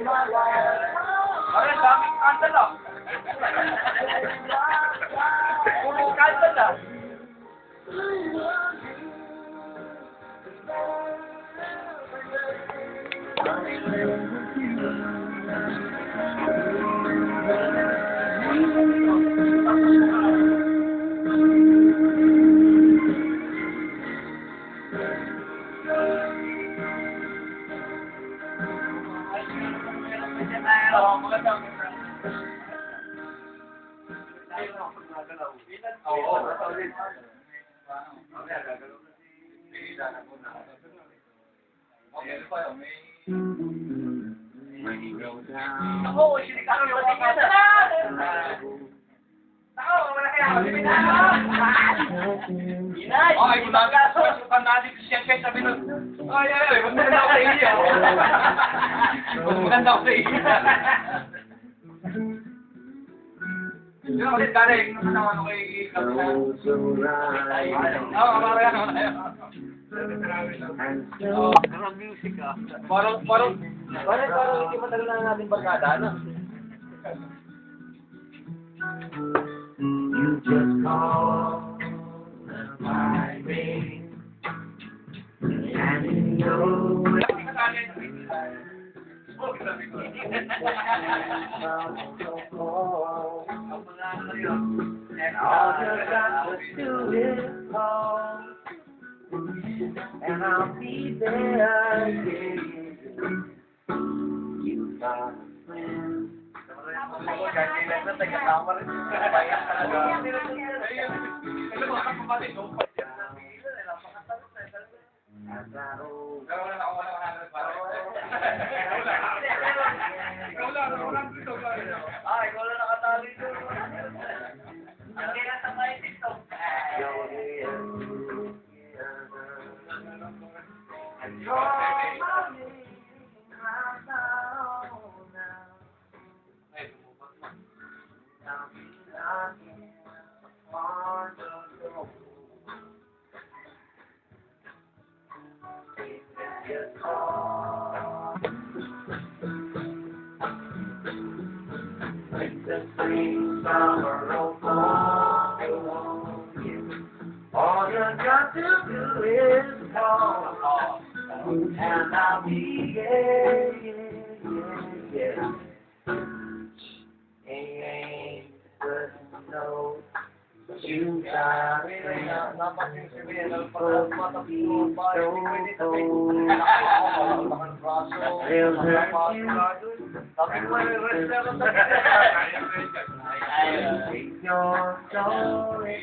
Ay, daming kandal ah. Puro kandal ah. Ako, sinikaro yung tingin na. Ako, wala kaya ako Inay! Okay, pasukan natin siya kaya sabi nun, ay, mas maganda ako sa iyo. Mas maganda ako sa iyo. Yun ako din, Kare, yung naman ako kay Kapitán. Oo, mamaya na. Parang music ah. Parang hindi matagal na natin barkada, ano? You just call my name, and you know and all you got to do is call, and I'll be there. You got a friend. The spring, summer, or fall, all you got to do is call, and I'll be there. Ain't good to know you got it. Your story.